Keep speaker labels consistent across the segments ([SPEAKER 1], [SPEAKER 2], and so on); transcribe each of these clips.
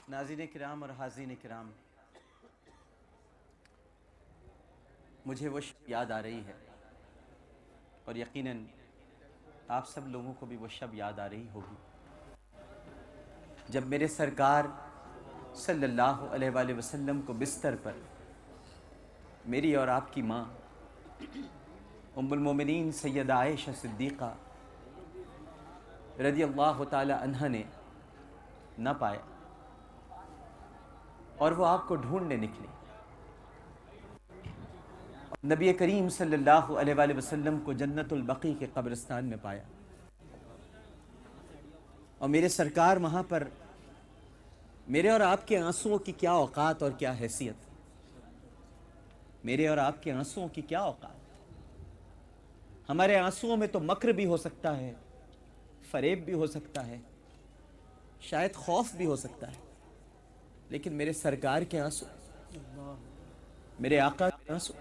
[SPEAKER 1] नाज़रीन किराम और हाज़रीन किराम, मुझे वो शब याद आ रही है और यकीनन आप सब लोगों को भी वो शब याद आ रही होगी जब मेरे सरकार सल्लल्लाहु अलैहि वसल्लम को बिस्तर पर मेरी और आपकी माँ उम्मुल मोमिनीन सैयदा आयशा सिद्दीक़ा रज़ियल्लाहु ताला अन्हा ने न पाया और वो आपको ढूंढने निकली। नबी करीम सल्लल्लाहु अलैहि वसल्लम को जन्नतुल बकी के कब्रिस्तान में पाया और मेरे सरकार वहाँ पर मेरे और आपके आंसुओं की क्या औकात और क्या हैसियत, मेरे और आपके आंसुओं की क्या औकात। हमारे आंसुओं में तो मक्र भी हो सकता है, फरेब भी हो सकता है, शायद खौफ भी हो सकता है, लेकिन मेरे सरकार के आंसू, मेरे आका के आंसू,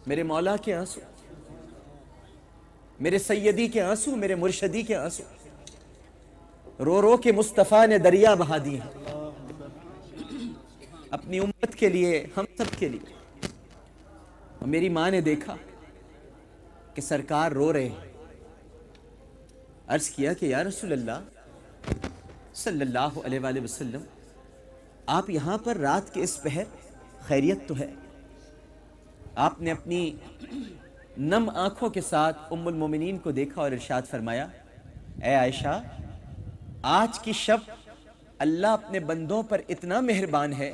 [SPEAKER 1] मेरे मौला के आंसू, मेरे सैयदी के आंसू, मेरे मुर्शदी के आंसू रो रो के मुस्तफ़ा ने दरिया बहा दिए हैं अपनी उम्मत के लिए, हम सब के लिए। और मेरी माँ ने देखा कि सरकार रो रहे हैं, अर्ज किया कि या रसूल अल्लाह सल्लल्लाहु अलैहि वसल्लम, आप यहाँ पर रात के इस पहर, खैरियत तो है? आपने अपनी नम आंखों के साथ उम्मुल मोमिनीन को देखा और इरशाद फरमाया, ए आयशा, आज की शब अल्लाह अपने बंदों पर इतना मेहरबान है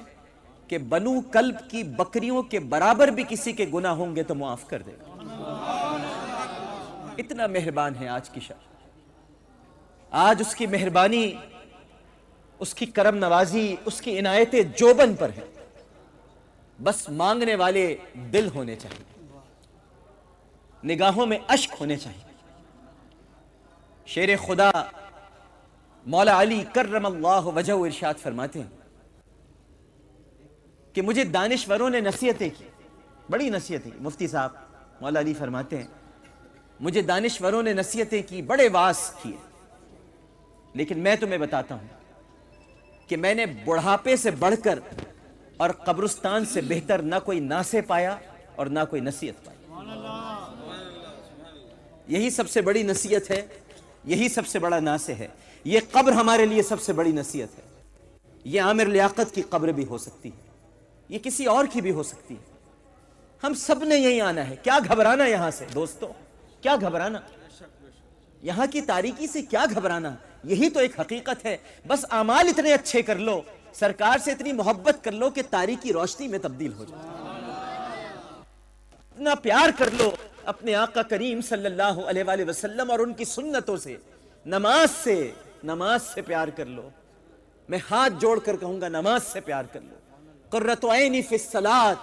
[SPEAKER 1] कि बनु कल्ब की बकरियों के बराबर भी किसी के गुनाह होंगे तो मुआफ कर देगा। इतना मेहरबान है आज की शब। आज उसकी मेहरबानी, उसकी करम नवाजी, उसकी इनायतें जोबन पर है। बस मांगने वाले दिल होने चाहिए, निगाहों में अश्क होने चाहिए। शेर खुदा मौला अली कर्रमल्लाहु वजहहु इरशाद फरमाते हैं कि मुझे दानिश्वरों ने नसीहतें की, बड़ी नसीहतें। मुफ्ती साहब मौला अली फरमाते हैं, मुझे दानिश्वरों ने नसीहतें की, बड़े वास किए, लेकिन मैं तुम्हें बताता हूं कि मैंने बुढ़ापे से बढ़कर और कब्रिस्तान से बेहतर ना कोई नासे पाया और ना कोई नसीहत पाई। यही सबसे बड़ी नसीहत है, यही सबसे बड़ा नासे है। ये कब्र हमारे लिए सबसे बड़ी नसीहत है। ये आमिर लियाकत की कब्र भी हो सकती है, ये किसी और की भी हो सकती है। हम सब ने यही आना है, क्या घबराना यहां से दोस्तों, क्या घबराना, यहां की तारीकी से क्या घबराना। यही तो एक हकीकत है। बस आमाल इतने अच्छे कर लो, सरकार से इतनी मोहब्बत कर लो कि तारीकी रोशनी में तब्दील हो जाए। इतना प्यार कर लो अपने आका करीम सल्लल्लाहु अलैहि वसल्लम और उनकी सुन्नतों से, नमाज से प्यार कर लो। मैं हाथ जोड़कर कहूंगा, नमाज से प्यार कर लो। कुर्रतु ऐनी फिस सलात,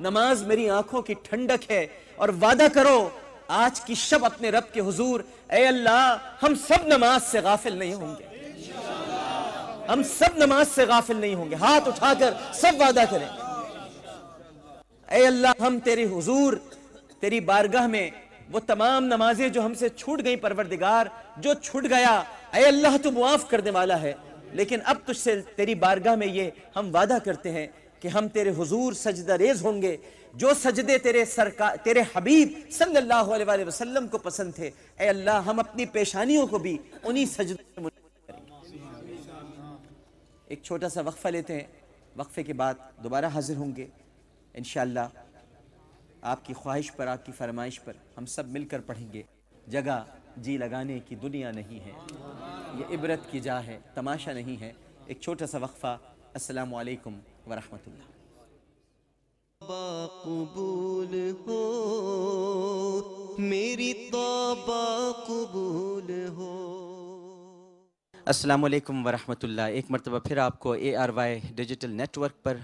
[SPEAKER 1] नमाज मेरी आंखों की ठंडक है। और वादा करो आज की शब अपने रब के हुजूर, ऐ अल्लाह हम सब नमाज से गाफिल नहीं होंगे, हम सब नमाज से गाफिल नहीं होंगे। हाथ उठाकर सब वादा करें, ऐ अल्लाह हम तेरे हुजूर, तेरी बारगाह में वो तमाम नमाजें जो हमसे छूट गई, परवरदिगार जो छूट गया, ऐ अल्लाह तू मुआफ करने वाला है, लेकिन अब तुझसे तेरी बारगाह में ये हम वादा करते हैं कि हम तेरे हुजूर सजदा रेज होंगे। जो सजदे तेरे सरकार, तेरे हबीब सल्लल्लाहु अलैहि वसल्लम को पसंद थे, ऐ अल्लाह हम अपनी पेशानियों को भी उन्हीं सजदों में करेंगे। एक छोटा सा वक्फा लेते हैं, वक्फे के बाद दोबारा हाजिर होंगे इंशाअल्लाह। आपकी ख्वाहिश पर, आपकी फरमाइश पर हम सब मिलकर पढ़ेंगे, जगह जी लगाने की दुनिया नहीं है, ये इबरत की जा है, तमाशा नहीं है। एक छोटा सा वक्फा। अस्सलामु अलैकुम व रहमतुल्लाह।
[SPEAKER 2] कबूल हो मेरी तौबा कबूल हो।
[SPEAKER 1] अस्सलामु अलैकुम व रहमतुल्लाह। एक मरतबा फिर आपको ARY डिजिटल नेटवर्क पर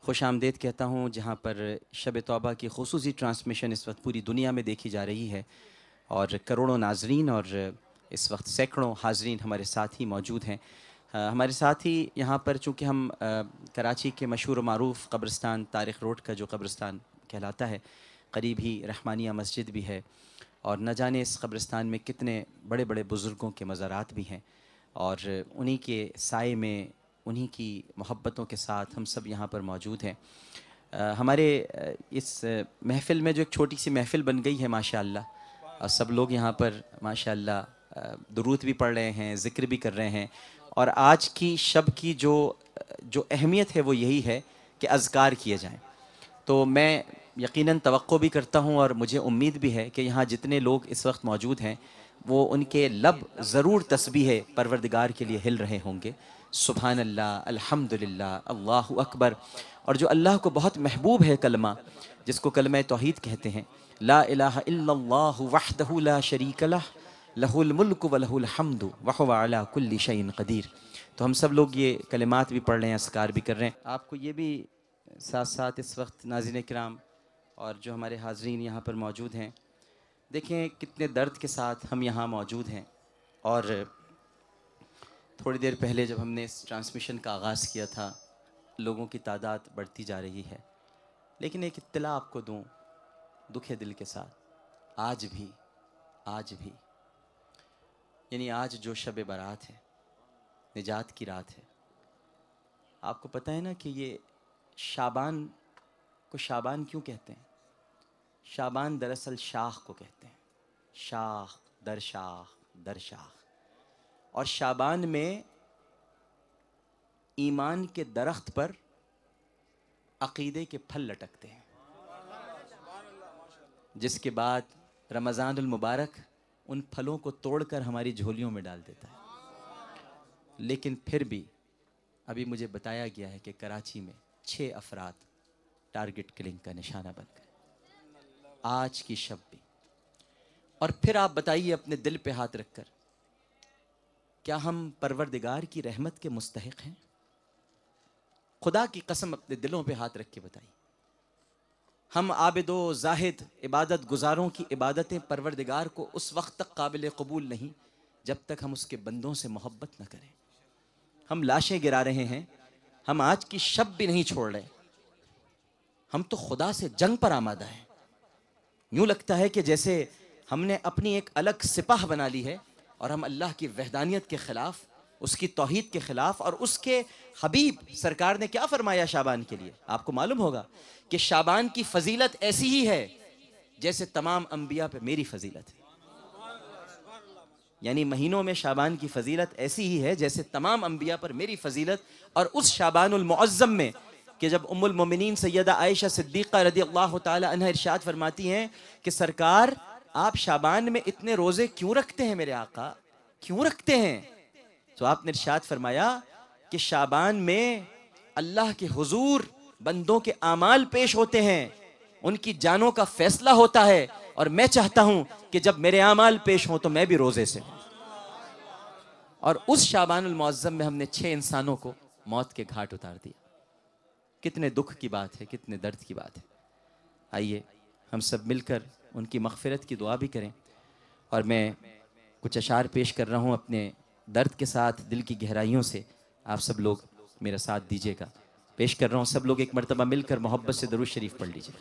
[SPEAKER 1] खुश आमदीद कहता हूँ, जहाँ पर शब तौबा की खुसूसी ट्रांसमिशन इस वक्त पूरी दुनिया में देखी जा रही है और करोड़ों नाजरीन और इस वक्त सैकड़ों हाजरीन हमारे साथ ही मौजूद हैं। हमारे साथ ही यहाँ पर चूँकि हम कराची के मशहूर मारूफ़ कब्रिस्तान तारिक रोड का जो कब्रिस्तान कहलाता है, करीब ही रहमानिया मस्जिद भी है और न जाने इस कब्रिस्तान में कितने बड़े बड़े बुज़ुर्गों के मज़ारात भी हैं।
[SPEAKER 3] और उन्हीं के साए में, उन्हीं की मोहब्बतों के साथ हम सब यहाँ पर मौजूद हैं। हमारे इस महफ़िल में जो एक छोटी सी महफ़िल बन गई है माशाअल्लाह, और सब लोग यहाँ पर माशाअल्लाह दुरूद भी पढ़ रहे हैं, ज़िक्र भी कर रहे हैं। और आज की शब की जो अहमियत है वो यही है कि अज़कार किए जाएं। तो मैं यकीनन तवक्को भी करता हूँ और मुझे उम्मीद भी है कि यहाँ जितने लोग इस वक्त मौजूद हैं वो उनके लब ज़रूर तस्बीह परवरदिगार के लिए हिल रहे होंगे। सुभान अल्लाह, अल्हम्दुलिल्लाह, अल्लाहु अकबर। और जो अल्लाह को बहुत महबूब है कलमा, जिसको कलमा तौहीद कहते हैं, ला इलाहा इल्लल्लाहु वहदहु ला शरीक लह, लहुल मुल्कु व लहुल हम्दु व हुवा अला कुल्ली शैइन क़दीर। तो हम सब लोग ये कलिमात भी पढ़ रहे हैं, अस्कार भी कर रहे हैं। आपको ये भी साथ साथ इस वक्त नाज़रीन किराम और जो हमारे हाज़रीन यहाँ पर मौजूद हैं, देखें कितने दर्द के साथ हम यहाँ मौजूद हैं। और थोड़ी देर पहले जब हमने इस ट्रांसमिशन का आगाज़ किया था, लोगों की तादाद बढ़ती जा रही है। लेकिन एक इत्तला आपको दूँ दुखे दिल के साथ, आज भी यानी आज जो शब बारात है, निजात की रात है। आपको पता है ना कि ये शाबान को शाबान क्यों कहते हैं? शाबान दरअसल शाख को कहते हैं, शाख दर शाख। और शाबान में ईमान के दरख्त पर अकीदे के फल लटकते हैं, जिसके बाद रमज़ानुल मुबारक उन फलों को तोड़कर हमारी झोलियों में डाल देता है। लेकिन फिर भी अभी मुझे बताया गया है कि कराची में 6 अफराद टारगेट किलिंग का निशाना बन गए आज की शब भी। और फिर आप बताइए अपने दिल पे हाथ रखकर, क्या हम परवरदिगार की रहमत के मुस्तहिक हैं? खुदा की कसम अपने दिलों पे हाथ रख के बताइए। हम आबिदो जाहिद इबादत गुजारों की इबादतें परवरदिगार को उस वक्त तक काबिल कबूल नहीं जब तक हम उसके बंदों से मोहब्बत न करें। हम लाशें गिरा रहे हैं, हम आज की शब भी नहीं छोड़ रहे। हम तो खुदा से जंग पर आमादा हैं। यूं लगता है कि जैसे हमने अपनी एक अलग सिपाह बना ली है और हम अल्लाह की वहदानियत के खिलाफ, उसकी तौहीद के खिलाफ। और उसके हबीब सरकार ने क्या फरमाया शाबान के लिए? आपको मालूम होगा कि शाबान की फजीलत ऐसी ही है जैसे तमाम अंबिया पे मेरी फजीलत है। यानी महीनों में शाबान की फजीलत ऐसी ही है जैसे तमाम अंबिया पर मेरी फजीलत। और उस शाबानुल मुअज्जम में कि जब उम्मुल मोमिनीन सैयदा आयशा सिद्दीक़ा रज़ियल्लाहु ताला अन्हा इरशाद फरमाती हैं कि सरकार आप शाबान में इतने रोजे क्यों रखते हैं मेरे आका, क्यों रखते हैं? तो आपने इरशाद फरमाया कि शाबान में अल्लाह के हुजूर बंदों के आमाल पेश होते हैं, उनकी जानों का फैसला होता है। और मैं चाहता हूं कि जब मेरे आमाल पेश हों तो मैं भी रोजे से हूं। और उस शाबानुल मुअज्जम में हमने 6 इंसानों को मौत के घाट उतार दिया। कितने दुख की बात है, कितने दर्द की बात है। आइए हम सब मिलकर उनकी मग़फ़िरत की दुआ भी करें। और मैं कुछ अशार पेश कर रहा हूँ अपने दर्द के साथ, दिल की गहराइयों से। आप सब लोग मेरा साथ दीजिएगा। पेश कर रहा हूँ, सब लोग एक मरतबा मिलकर मोहब्बत से दरूद शरीफ पढ़ लीजिए।